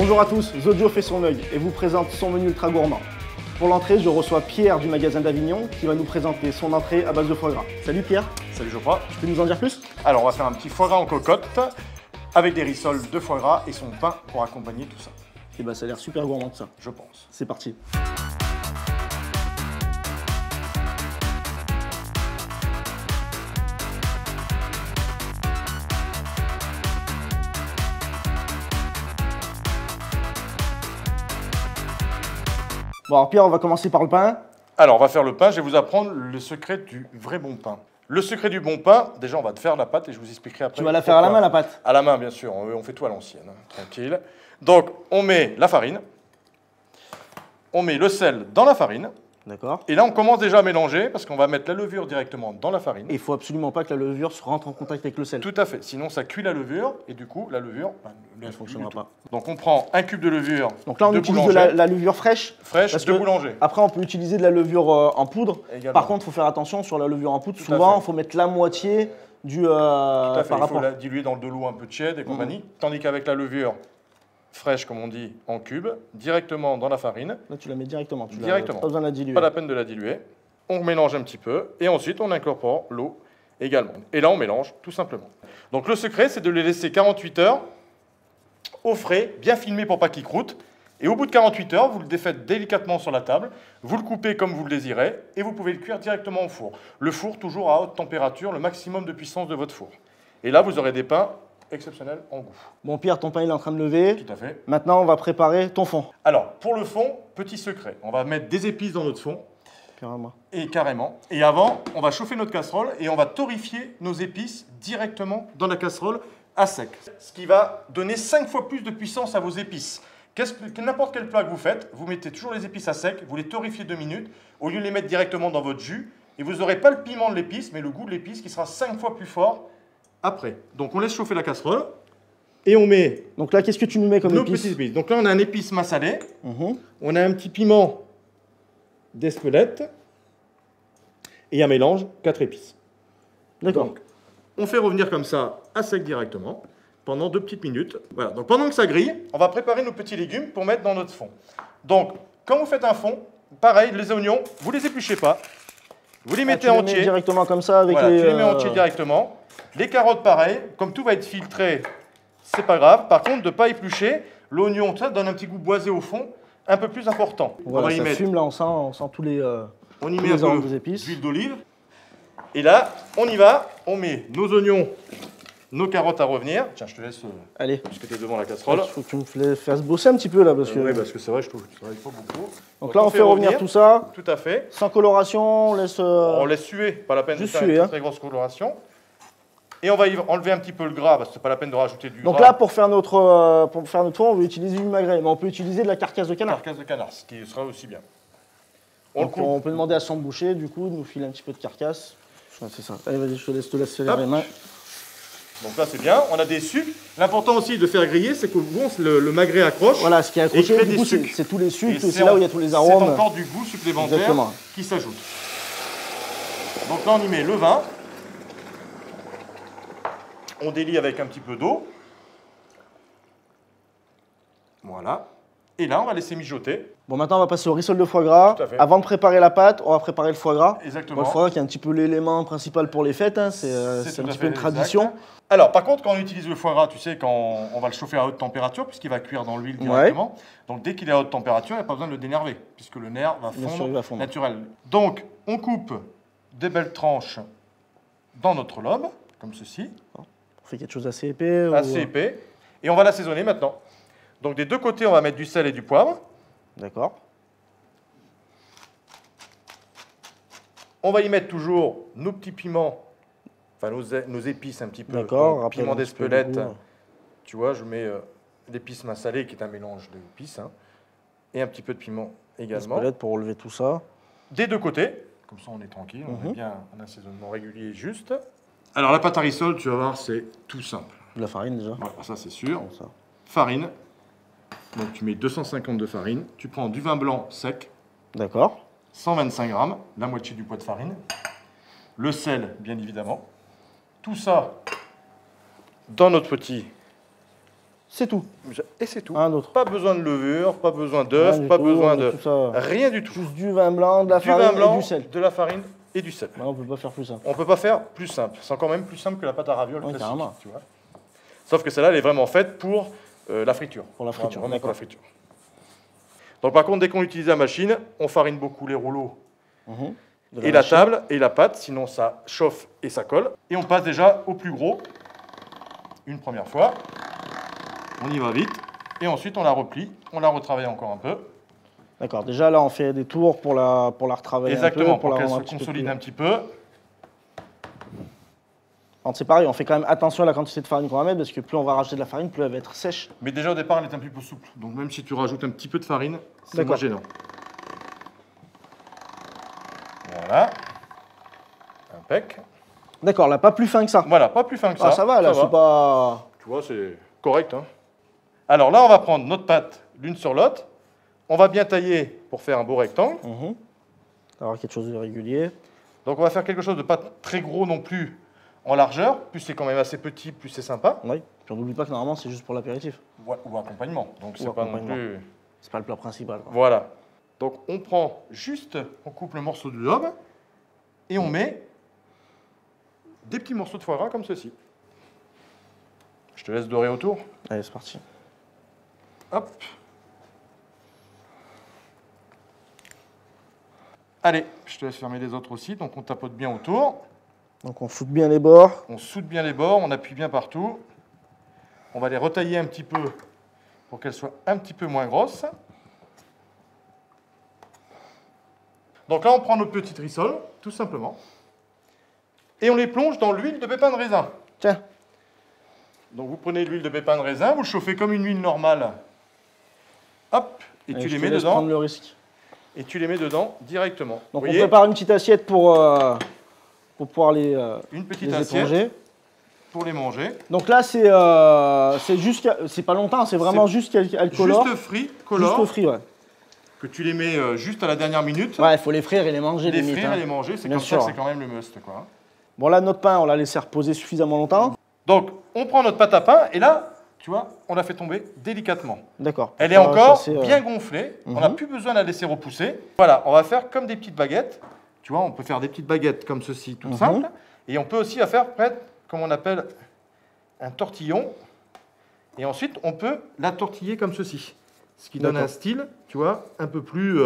Bonjour à tous, Zodio fait son œil et vous présente son menu ultra gourmand. Pour l'entrée, je reçois Pierre du magasin d'Avignon qui va nous présenter son entrée à base de foie gras. Salut Pierre. Salut Geoffroy. Tu peux nous en dire plus? Alors on va faire un petit foie gras en cocotte avec des rissoles de foie gras et son pain pour accompagner tout ça. Et bah ça a l'air super gourmand tout ça. Je pense. C'est parti. Bon alors Pierre, on va commencer par le pain. Alors on va faire le pain, je vais vous apprendre le secret du vrai bon pain. Le secret du bon pain, déjà on va te faire la pâte et je vous expliquerai après. Tu vas la faire à la main la pâte? À la main bien sûr, on fait tout à l'ancienne, hein, tranquille. Donc on met la farine, on met le sel dans la farine. D'accord. Et là on commence déjà à mélanger parce qu'on va mettre la levure directement dans la farine. Et il faut absolument pas que la levure se rentre en contact avec le sel. Tout à fait, sinon ça cuit la levure et du coup la levure ne fonctionnera pas. Donc on prend un cube de levure. Donc là on utilise de la levure fraîche. Fraîche parce de que boulanger. Après on peut utiliser de la levure en poudre. Également. Par contre il faut faire attention sur la levure en poudre. Souvent il faut mettre la moitié du par il faut rapport. la diluer dans de l'eau un peu tiède et compagnie. Tandis qu'avec la levure fraîche, comme on dit, en cube, directement dans la farine. Là tu la mets directement. Directement. Pas besoin de la diluer. Pas la peine de la diluer. On mélange un petit peu et ensuite on incorpore l'eau également. Et là on mélange tout simplement. Donc le secret c'est de les laisser 48 heures au frais, bien filmé pour pas qu'il croûte. Et au bout de 48 heures, vous le défaites délicatement sur la table, vous le coupez comme vous le désirez et vous pouvez le cuire directement au four. Le four toujours à haute température, le maximum de puissance de votre four. Et là vous aurez des pains exceptionnel en goût. Bon Pierre, ton pain il est en train de lever. Tout à fait. Maintenant on va préparer ton fond. Alors pour le fond, petit secret, on va mettre des épices dans notre fond. Carrément. Et carrément. Et avant, on va chauffer notre casserole et on va torréfier nos épices directement dans la casserole à sec. Ce qui va donner 5 fois plus de puissance à vos épices. N'importe quel plat que vous faites, vous mettez toujours les épices à sec, vous les torréfiez 2 minutes, au lieu de les mettre directement dans votre jus, et vous n'aurez pas le piment de l'épice, mais le goût de l'épice qui sera 5 fois plus fort après. Donc on laisse chauffer la casserole et on met. Donc là, qu'est-ce que tu nous mets comme nos épices? petites épices. Donc là, on a un épice massalé. On a un petit piment d'Espelette et un mélange 4 épices. D'accord. Donc, on fait revenir comme ça à sec directement pendant 2 petites minutes. Voilà. Donc pendant que ça grille, on va préparer nos petits légumes pour mettre dans notre fond. Donc quand vous faites un fond, pareil, les oignons, vous les épluchez pas. Vous les mettez entiers. Directement comme ça avec voilà, les. Tu les mets entiers directement. Les carottes, pareil. Comme tout va être filtré, c'est pas grave. Par contre, de ne pas éplucher. L'oignon, ça donne un petit goût boisé au fond, un peu plus important. Voilà, on va y ça mettre. fume là, on sent tous les. On y tous met les un peu des épices. d'huile d'olive. Et là, on y va. On met nos oignons, nos carottes à revenir. Tiens, je te laisse. Allez. Puisque tu es devant la casserole. Il faut que tu me fasses bosser un petit peu là parce que. Oui, parce que c'est vrai, je trouve que tu travailles pas beaucoup. Donc là, on fait revenir tout ça. Tout à fait. Sans coloration, on laisse. On laisse suer, pas la peine de faire une très grosse coloration. Et on va y enlever un petit peu le gras, parce que c'est pas la peine de rajouter du gras. Donc là, pour faire notre fond, on veut utiliser du magret, mais on peut utiliser de la carcasse de canard. Carcasse de canard, ce qui sera aussi bien. On peut demander à son boucher, du coup, de nous filer un petit peu de carcasse. Ouais, c'est ça. Allez, vas-y, je te laisse faire les mains. Donc là, c'est bien. On a des sucres. L'important aussi de faire griller, c'est que le magret accroche. Voilà, ce qui est accroché, du coup, c'est tous les sucres, c'est là où il y a tous les arômes. C'est encore du goût supplémentaire qui s'ajoute. Donc là, on y met le vin. On délie avec un petit peu d'eau. Voilà. Et là, on va laisser mijoter. Bon, maintenant, on va passer au rissole de foie gras. Avant de préparer la pâte, on va préparer le foie gras. Exactement. Bon, le foie gras qui est un petit peu l'élément principal pour les fêtes. Hein. C'est un petit peu une tradition. Exact. Alors, par contre, quand on utilise le foie gras, tu sais, quand on va le chauffer à haute température, puisqu'il va cuire dans l'huile directement. Ouais. Donc, dès qu'il est à haute température, il n'y a pas besoin de le dénerver, puisque le nerf va fondre naturel. Donc, on coupe des belles tranches dans notre lobe, comme ceci. On fait quelque chose d'assez épais. Assez épais. Et on va l'assaisonner maintenant. Donc des deux côtés, on va mettre du sel et du poivre. D'accord. On va y mettre toujours nos petits piments, enfin nos épices un petit peu. D'accord. Piment d'Espelette. Tu vois, je mets l'épice massalée qui est un mélange d'épices. Hein, et un petit peu de piment également. Espelette pour relever tout ça. Des deux côtés. Comme ça, on est tranquille. On a bien un assaisonnement régulier et juste. Alors la pâte à rissole, tu vas voir, c'est tout simple. De la farine déjà. Ouais, ça c'est sûr. Comme ça. Farine. Donc tu mets 250 de farine. Tu prends du vin blanc sec. D'accord. 125 grammes, la moitié du poids de farine. Le sel, bien évidemment. Tout ça dans notre petit C'est tout. Et c'est tout. Un autre. Pas besoin de levure, pas besoin d'œufs, pas besoin de... Rien du tout. Juste du vin blanc, de la farine et du sel. De la farine et du sel. On peut pas faire plus simple. On peut pas faire plus simple. C'est encore même plus simple que la pâte à ravioles classique. Carrément. Tu vois. Sauf que celle-là, elle est vraiment faite pour la friture. Pour la friture. Vraiment pour la friture. Donc par contre, dès qu'on utilise la machine, on farine beaucoup les rouleaux et la table et la pâte, sinon ça chauffe et ça colle. Et on passe déjà au plus gros une première fois. On y va vite. Et ensuite, on la replie, on la retravaille encore un peu. D'accord, déjà là, on fait des tours pour la retravailler. Exactement, un peu, pour qu'elle se consolide un petit peu. C'est pareil, on fait quand même attention à la quantité de farine qu'on va mettre, parce que plus on va rajouter de la farine, plus elle va être sèche. Mais déjà au départ, elle est un petit peu souple. Donc même si tu rajoutes un petit peu de farine, c'est pas gênant. Voilà. Impec. D'accord, là, pas plus fin que ça. Voilà, pas plus fin que ça. Ah, ça va, là, c'est pas... Tu vois, c'est correct. Hein. Alors là, on va prendre notre pâte l'une sur l'autre. On va bien tailler pour faire un beau rectangle. Avoir quelque chose de régulier. Donc on va faire quelque chose de pas très gros non plus en largeur. Plus c'est quand même assez petit, plus c'est sympa. Oui, puis on n'oublie pas que normalement, c'est juste pour l'apéritif. Ou accompagnement. Donc c'est pas non plus... C'est pas le plat principal. Quoi. Voilà. Donc on prend juste, on coupe le morceau de lobe et on met des petits morceaux de foie gras comme ceci. Je te laisse dorer autour. Allez, c'est parti. Hop. Allez, je te laisse fermer les autres aussi. Donc on tapote bien autour. Donc on foute bien les bords. On soude bien les bords, on appuie bien partout. On va les retailler un petit peu pour qu'elles soient un petit peu moins grosses. Donc là, on prend notre petite rissole, tout simplement. Et on les plonge dans l'huile de pépins de raisin. Tiens. Donc vous prenez l'huile de pépins de raisin, vous le chauffez comme une huile normale. Hop, et tu les mets dedans. Prendre le risque. Et tu les mets dedans directement. Donc on prépare une petite assiette pour pouvoir les une petite les assiette éponger. Pour les manger. Donc là c'est juste, c'est pas longtemps, c'est vraiment juste qu'elle colore. Juste frit, colore. Juste frit, ouais. Que tu les mets juste à la dernière minute. Ouais, il faut les frire et les manger. Les frire et les manger, c'est comme ça que c'est quand même le must, quoi. Bon là, notre pain, on l'a laissé reposer suffisamment longtemps. Donc on prend notre pâte à pain et là, tu vois, on la fait tomber délicatement. D'accord. Elle est encore bien gonflée, on n'a plus besoin de la laisser repousser. Voilà, on va faire comme des petites baguettes. Tu vois, on peut faire des petites baguettes comme ceci, tout simple. Et on peut aussi faire, comme on appelle, un tortillon. Et ensuite, on peut la tortiller comme ceci. Ce qui donne un style, tu vois, un peu plus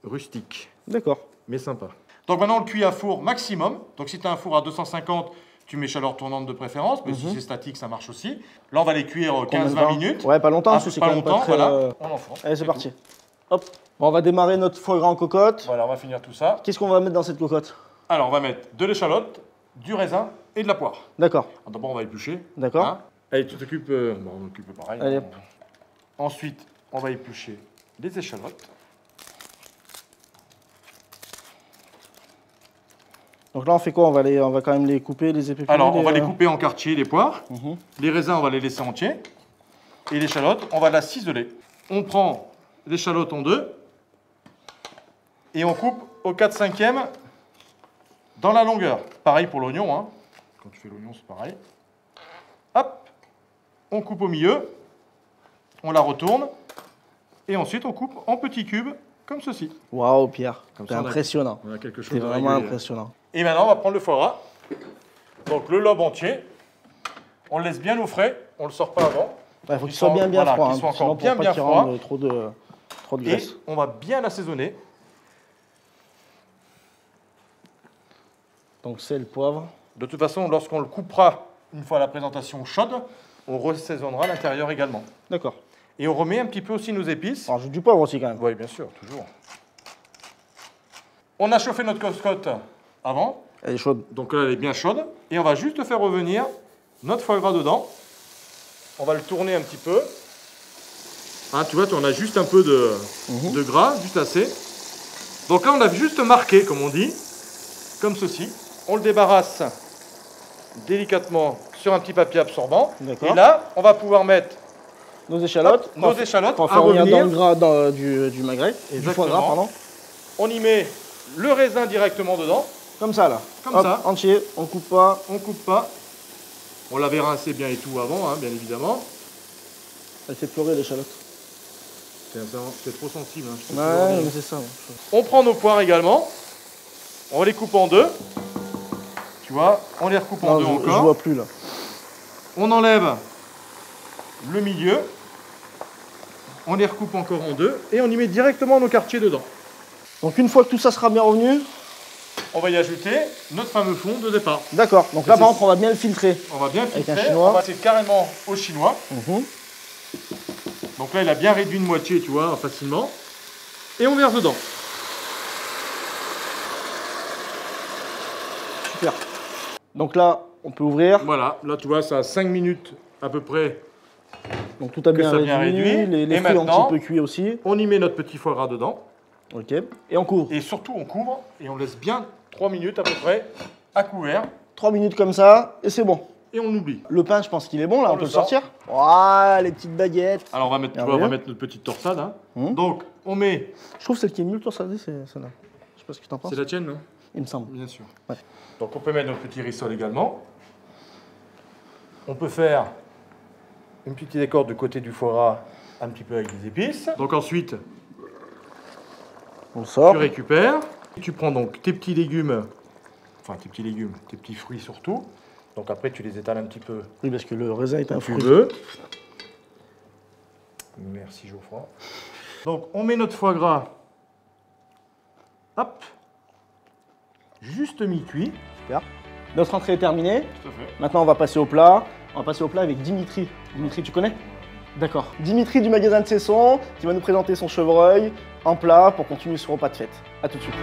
rustique. D'accord. Mais sympa. Donc maintenant, on le cuit à four maximum. Donc si tu as un four à 250, tu mets chaleur tournante de préférence. Mais si c'est statique, ça marche aussi. Là, on va les cuire 15-20 minutes. Ouais, pas longtemps, parce que c'est pas quand longtemps, même pas très... voilà. On enfourne. Allez, c'est parti. Hop. Bon, on va démarrer notre foie gras en cocotte. Voilà, on va finir tout ça. Qu'est-ce qu'on va mettre dans cette cocotte? Alors, on va mettre de l'échalote, du raisin et de la poire. D'accord. D'abord, on va éplucher. D'accord. Hein. Allez, tu t'occupes... bon, on occupe pareil. Allez, hop. Ensuite, on va éplucher les échalotes. Donc là, on fait quoi? On va quand même les couper, les épicer. Alors, on va les couper en quartiers, les poires. Les raisins, on va les laisser entiers. Et l'échalote, on va la ciseler. On prend l'échalote en deux. Et on coupe au 4/5e dans la longueur. Pareil pour l'oignon. Hein. Quand tu fais l'oignon, c'est pareil. Hop. On coupe au milieu. On la retourne. Et ensuite, on coupe en petits cubes, comme ceci. Waouh, Pierre. C'est ça, impressionnant. On a quelque chose C'est de vraiment régulier. impressionnant. Et maintenant, on va prendre le foie gras. Donc, le lobe entier. On le laisse bien au frais. On ne le sort pas avant. Il faut qu'il soit bien voilà, froid. Qu'il soit sinon, encore bien pour pas qu'il froid. rende trop de graisse. Et on va bien l'assaisonner. Donc, sel, poivre. De toute façon, lorsqu'on le coupera, une fois la présentation chaude, on ressaisonnera l'intérieur également. D'accord. Et on remet un petit peu aussi nos épices. On rajoute du poivre aussi quand même. Oui, bien sûr, toujours. On a chauffé notre cocotte avant. Elle est chaude. Donc là, elle est bien chaude. Et on va juste faire revenir notre foie gras dedans. On va le tourner un petit peu. Hein, tu vois, on a juste un peu de gras, juste assez. Donc là, on a juste marqué, comme on dit, comme ceci. On le débarrasse délicatement sur un petit papier absorbant. Et là, on va pouvoir mettre nos échalotes. Nos échalotes à revenir dans le gras du magret. Du foie gras, pardon. On y met le raisin directement dedans. Comme ça, là. Comme ça. Entier. On coupe pas. On coupe pas. On l'avait rincé bien et tout avant, hein, bien évidemment. Elle fait pleurer l'échalote. C'est trop sensible. Hein, ouais, mais c'est ça. On prend nos poires également. On les coupe en deux. Tu vois, on les recoupe en deux encore. Je vois plus là. On enlève le milieu. On les recoupe encore en deux. Et on y met directement nos quartiers dedans. Donc une fois que tout ça sera bien revenu, on va y ajouter notre fameux fond de départ. D'accord. Donc là, par contre, on va bien le filtrer. On va bien le filtrer. Avec un chinois. On va passer carrément au chinois. Donc là, il a bien réduit de moitié, tu vois, facilement. Et on verse dedans. Super. Donc là, on peut ouvrir. Voilà. Là, tu vois, ça a 5 minutes à peu près. Donc tout a bien réduit. Les fruits ont un petit peu cuit aussi. On y met notre petit foie gras dedans. Ok. Et on couvre. Et surtout, on couvre et on laisse bien 3 minutes à peu près à couvert. 3 minutes comme ça, et c'est bon. Et on oublie. Le pain, je pense qu'il est bon, là, on peut le sortir. Voilà, les petites baguettes. Alors, on va mettre, on va mettre notre petite torsade. Hein. Donc, on met... Je trouve celle qui est mieux torsadée, c'est celle-là. Je sais pas ce que tu en penses. C'est la tienne, non? Il me semble. Bien sûr. Ouais. Donc, on peut mettre notre petit rissole également. On peut faire une petite décor du côté du foie gras, un petit peu avec des épices. Donc, ensuite, on sort. Tu récupères. Tu prends donc tes petits légumes, enfin tes petits fruits surtout. Donc après, tu les étales un petit peu. Oui, parce que le raisin est un fruit. Tu veux. Merci Geoffroy. Donc on met notre foie gras. Hop. Juste mi-cuit. Super. Notre entrée est terminée. Tout à fait. Maintenant, on va passer au plat. On va passer au plat avec Dimitri. Dimitri, tu connais? D'accord. Dimitri du magasin de Cesson qui va nous présenter son chevreuil en plat pour continuer ce repas de fête. A tout de suite.